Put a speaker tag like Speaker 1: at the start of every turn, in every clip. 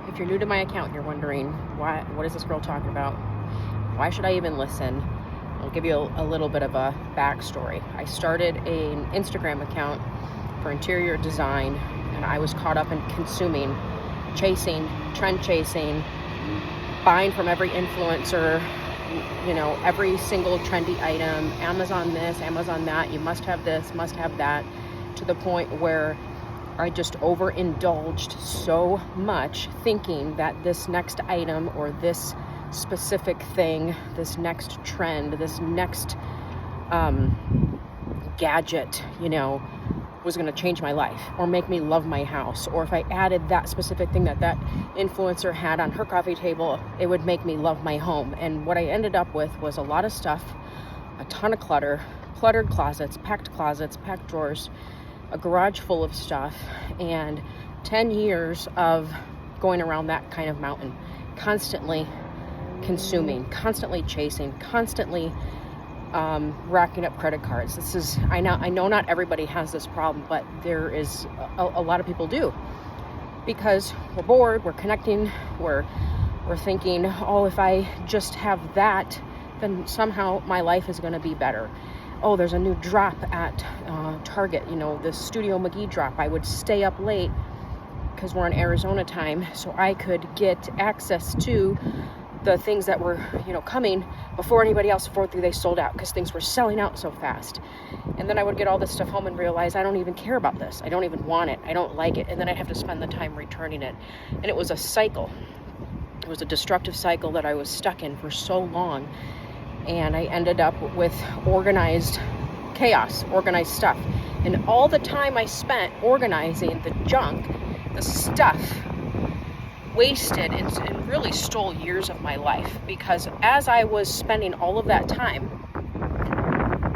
Speaker 1: if you're new to my account, you're wondering, what is this girl talking about? Why should I even listen? I'll give you a little bit of a backstory. I started an Instagram account for interior design, and I was caught up in consuming, chasing, trend chasing, buying from every influencer, every single trendy item, Amazon this, Amazon that, you must have this, must have that, to the point where I just overindulged so much, thinking that this next item or this specific thing, this next trend, this next gadget, was going to change my life or make me love my house. Or if I added that specific thing that influencer had on her coffee table, it would make me love my home. And what I ended up with was a lot of stuff, a ton of clutter, cluttered closets, packed drawers, a garage full of stuff, and 10 years of going around that kind of mountain, constantly consuming, constantly chasing, constantly racking up credit cards. I know not everybody has this problem, but there is a lot of people do, because we're bored, we're connecting, we're thinking, oh, if I just have that, then somehow my life is going to be better. Oh, there's a new drop at Target, the Studio McGee drop. I would stay up late because we're in Arizona time, so I could get access to the things that were, coming before anybody else, before they sold out, because things were selling out so fast. And then I would get all this stuff home and realize I don't even care about this. I don't even want it. I don't like it. And then I'd have to spend the time returning it. And it was a cycle. It was a destructive cycle that I was stuck in for so long. And I ended up with organized chaos, organized stuff. And all the time I spent organizing the junk, the stuff, wasted and really stole years of my life, because as I was spending all of that time,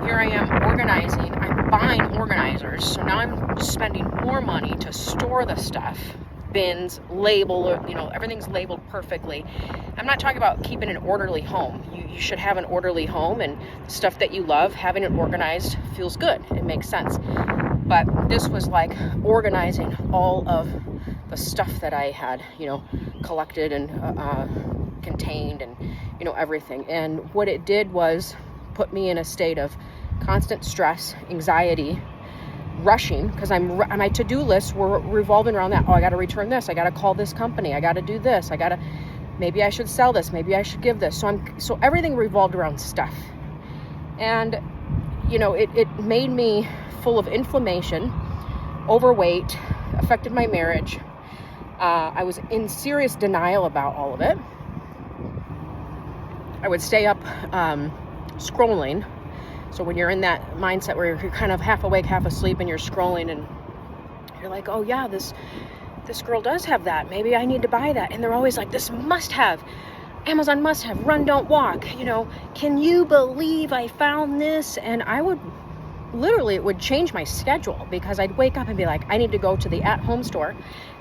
Speaker 1: here I am organizing, I'm buying organizers, so now I'm spending more money to store the stuff, bins, label, everything's labeled perfectly. I'm not talking about keeping an orderly home. You should have an orderly home, and the stuff that you love, having it organized feels good, it makes sense. But this was like organizing all of the stuff that I had, collected and contained, and, everything. And what it did was put me in a state of constant stress, anxiety, rushing, because my to-do lists were revolving around that. Oh, I got to return this. I got to call this company. I got to do this. Maybe I should sell this. Maybe I should give this. So everything revolved around stuff. And, it made me full of inflammation, overweight, affected my marriage. I was in serious denial about all of it. I would stay up scrolling. So when you're in that mindset where you're kind of half awake, half asleep, and you're scrolling, and you're like, oh yeah, this girl does have that. Maybe I need to buy that. And they're always like, this must have. Amazon must have. Run, don't walk. Can you believe I found this? And it would change my schedule, because I'd wake up and be like, I need to go to the at-home store,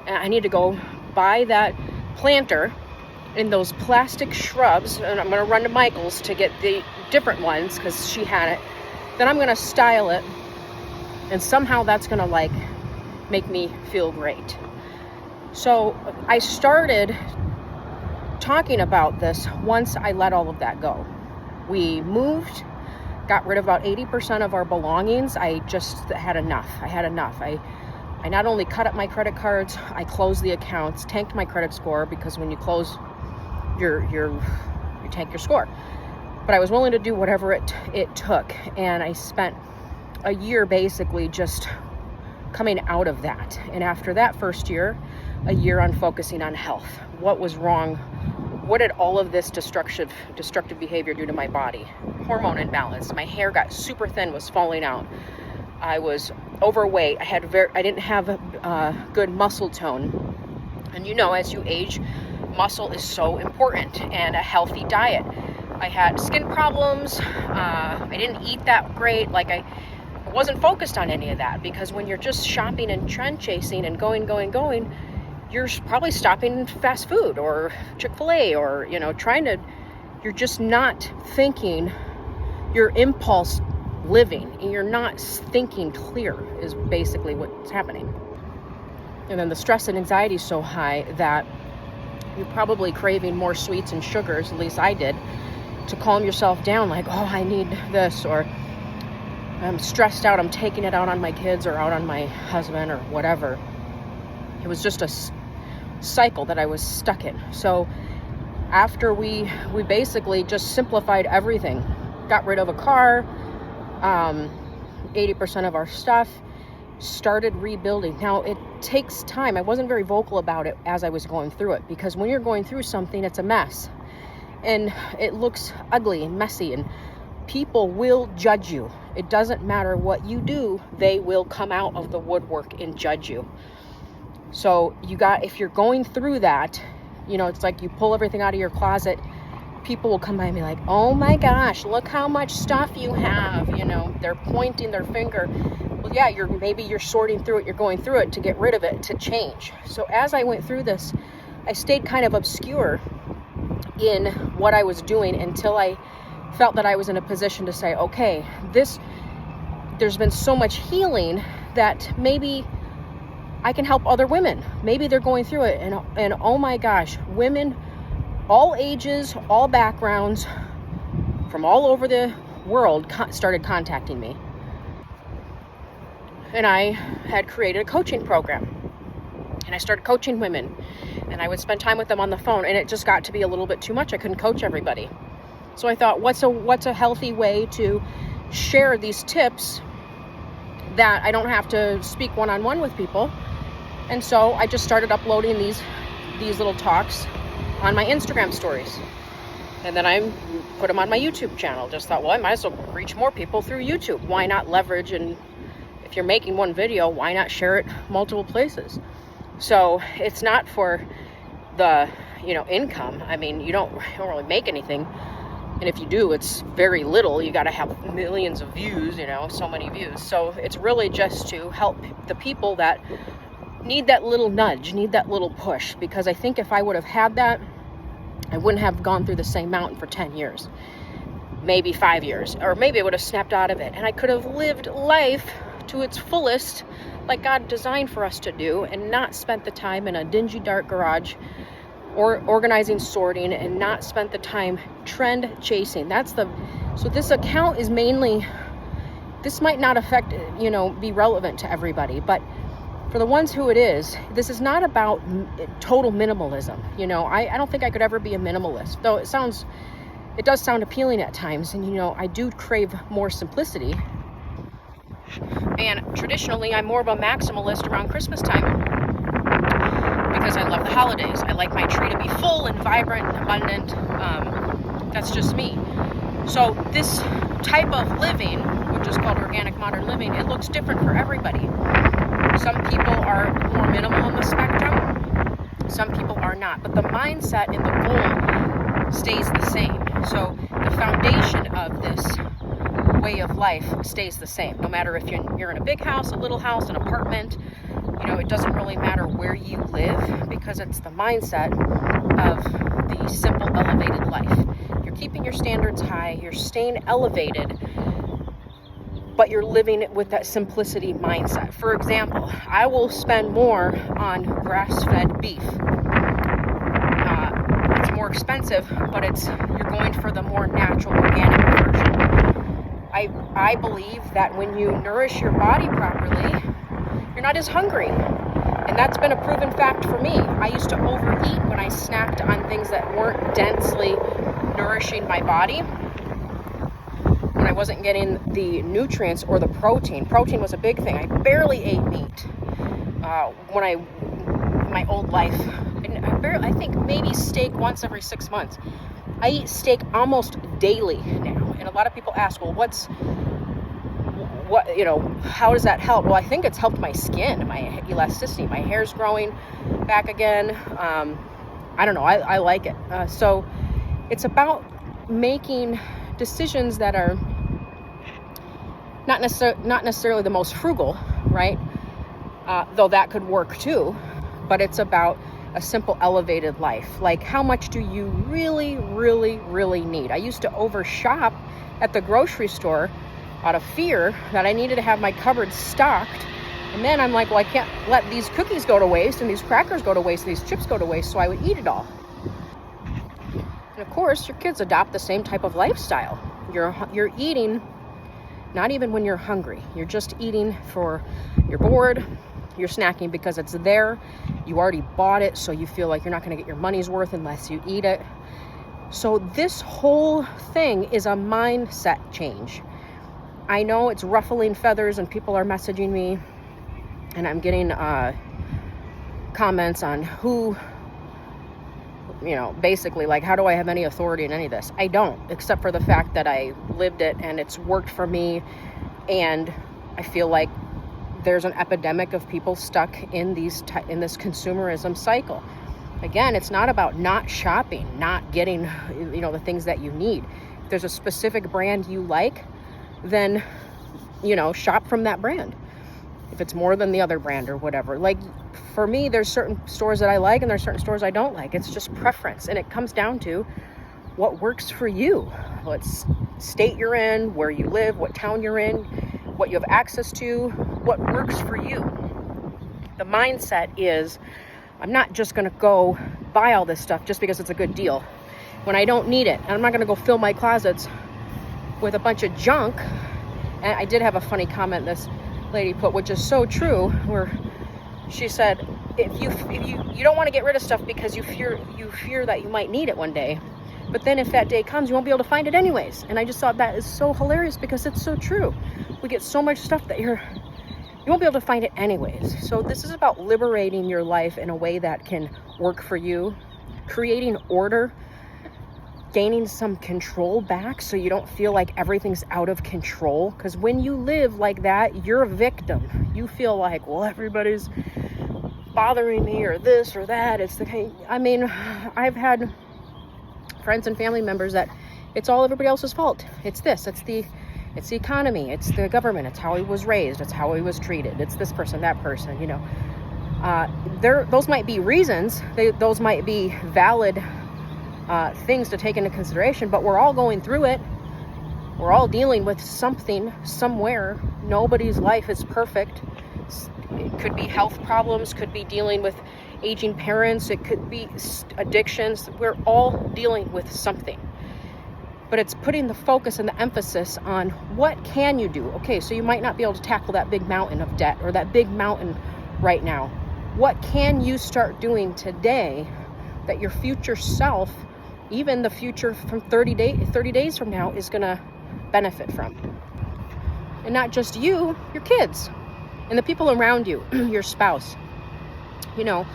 Speaker 1: and I need to go buy that planter in those plastic shrubs, and I'm going to run to Michael's to get the different ones because she had it. Then I'm going to style it, and somehow that's going to make me feel great. So I started talking about this once I let all of that go. We moved, got rid of about 80% of our belongings. I just had enough. I not only cut up my credit cards, I closed the accounts, tanked my credit score, because when you close, you tank your score. But I was willing to do whatever it took, and I spent a year basically just coming out of that. And after that first year, a year on focusing on health. What was wrong? What did all of this destructive behavior do to my body? Hormone imbalance. My hair got super thin, was falling out. I was overweight. I didn't have good muscle tone. And as you age, muscle is so important, and a healthy diet. I had skin problems. I didn't eat that great. I wasn't focused on any of that, because when you're just shopping and trend chasing and going, you're probably stopping fast food or Chick-fil-A or, you're just not thinking, your impulse living, and you're not thinking clear is basically what's happening. And then the stress and anxiety is so high that you're probably craving more sweets and sugars, at least I did, to calm yourself down, like, oh, I need this, or I'm stressed out, I'm taking it out on my kids or out on my husband or whatever. It was just a cycle that I was stuck in. So after we basically just simplified everything, got rid of a car, 80% of our stuff, started rebuilding. Now, it takes time. I wasn't very vocal about it as I was going through it, because when you're going through something, it's a mess and it looks ugly and messy, and people will judge you. It doesn't matter what you do, they will come out of the woodwork and judge you. So if you're going through that, it's like you pull everything out of your closet, people will come by and be like, oh my gosh, look how much stuff you have. They're pointing their finger. Well, yeah, you're sorting through it, you're going through it to get rid of it, to change. So as I went through this, I stayed kind of obscure in what I was doing until I felt that I was in a position to say, okay, there's been so much healing that maybe I can help other women. Maybe they're going through it, and oh my gosh, women, all ages, all backgrounds, from all over the world started contacting me. And I had created a coaching program, and I started coaching women, and I would spend time with them on the phone, and it just got to be a little bit too much. I couldn't coach everybody. So I thought, what's a healthy way to share these tips that I don't have to speak one-on-one with people? And so I just started uploading these little talks on my Instagram stories. And then I put them on my YouTube channel. Just thought, well, I might as well reach more people through YouTube. Why not leverage? And if you're making one video, why not share it multiple places? So it's not for the, income. I mean, you don't really make anything. And if you do, it's very little. You got to have millions of views, so many views. So it's really just to help the people that need that little nudge, need that little push. Because I think if I would have had that, I wouldn't have gone through the same mountain for 10 years, maybe 5 years, or maybe I would have snapped out of it. And I could have lived life to its fullest, like God designed for us to do, and not spent the time in a dingy, dark garage or organizing, sorting, and not spent the time trend chasing. So this account is mainly, this might not affect, be relevant to everybody, but for the ones who it is, this is not about total minimalism. I don't think I could ever be a minimalist, though it does sound appealing at times. And, I do crave more simplicity. And traditionally, I'm more of a maximalist around Christmas time because I love the holidays. I like my tree to be full and vibrant and abundant. That's just me. So this type of living, which is called organic modern living, it looks different for everybody. Some people are more minimal on the spectrum. Some people are not. But the mindset and the goal stays the same. So the foundation of this way of life stays the same. No matter if you're in a big house, a little house, an apartment, it doesn't really matter where you live, because it's the mindset of the simple, elevated life. You're keeping your standards high, you're staying elevated, but you're living with that simplicity mindset. For example, I will spend more on grass-fed beef. It's more expensive, but you're going for the more natural, organic version. I believe that when you nourish your body properly, you're not as hungry. And that's been a proven fact for me. I used to overeat when I snacked on things that weren't densely nourishing my body. When I wasn't getting the nutrients or the protein. Protein was a big thing. I barely ate meat my old life. And I think maybe steak once every 6 months. I eat steak almost daily now. And a lot of people ask, well, how does that help? Well, I think it's helped my skin, my elasticity. My hair's growing back again. I don't know. I like it. So it's about making decisions that are not necessarily the most frugal, right? Though that could work too. But it's about a simple, elevated life. Like, how much do you really, really, really need? I used to overshop at the grocery store out of fear that I needed to have my cupboard stocked. And then I'm like, well, I can't let these cookies go to waste and these crackers go to waste and these chips go to waste, so I would eat it all. And of course, your kids adopt the same type of lifestyle. You're eating not even when you're hungry. You're just eating for you're bored. You're snacking because it's there. You already bought it, so you feel like you're not going to get your money's worth unless you eat it. So this whole thing is a mindset change. I know it's ruffling feathers and people are messaging me and I'm getting comments on who, basically like, how do I have any authority in any of this? I don't, except for the fact that I lived it and it's worked for me. And I feel like there's an epidemic of people stuck in this consumerism cycle. Again, it's not about not shopping, not getting, the things that you need. If there's a specific brand you like, then, shop from that brand. If it's more than the other brand or whatever. Like, for me, there's certain stores that I like and there's certain stores I don't like. It's just preference. And it comes down to what works for you. What state you're in, where you live, what town you're in, what you have access to, what works for you. The mindset is, I'm not just going to go buy all this stuff just because it's a good deal when I don't need it. And I'm not going to go fill my closets with a bunch of junk. And I did have a funny comment this lady put, which is so true, where she said, if you don't want to get rid of stuff because you fear that you might need it one day, but then if that day comes, you won't be able to find it anyways. And I just thought that is so hilarious because it's so true. We get so much stuff that you won't be able to find it anyways. So this is about liberating your life in a way that can work for you, creating order, gaining some control back so you don't feel like everything's out of control. Because when you live like that, you're a victim. You feel like, well, everybody's bothering me or this or that. I've had friends and family members that it's all everybody else's fault. It's this, it's the economy, it's the government, it's how he was raised, it's how he was treated, it's this person, that person, those might be reasons, those might be valid things to take into consideration, but we're all going through it. We're all dealing with something somewhere. Nobody's life is perfect. It could be health problems, could be dealing with aging parents, it could be addictions. We're all dealing with something. But it's putting the focus and the emphasis on what can you do? Okay, so you might not be able to tackle that big mountain of debt or that big mountain right now. What can you start doing today that your future self, even the future from 30 days from now, is going to benefit from? And not just you, your kids and the people around you, your spouse. You're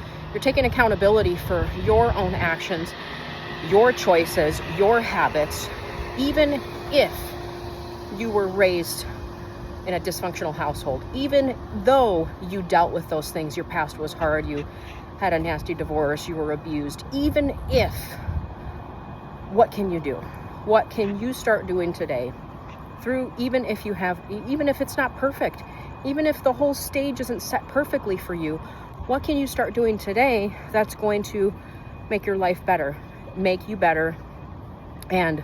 Speaker 1: taking accountability for your own actions, your choices, your habits, even if you were raised in a dysfunctional household, even though you dealt with those things, your past was hard, you had a nasty divorce, you were abused, even if, what can you do? What can you start doing today even if it's not perfect, even if the whole stage isn't set perfectly for you, what can you start doing today that's going to make your life better, make you better, and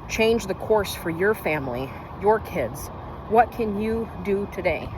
Speaker 1: change the course for your family, your kids? What can you do today?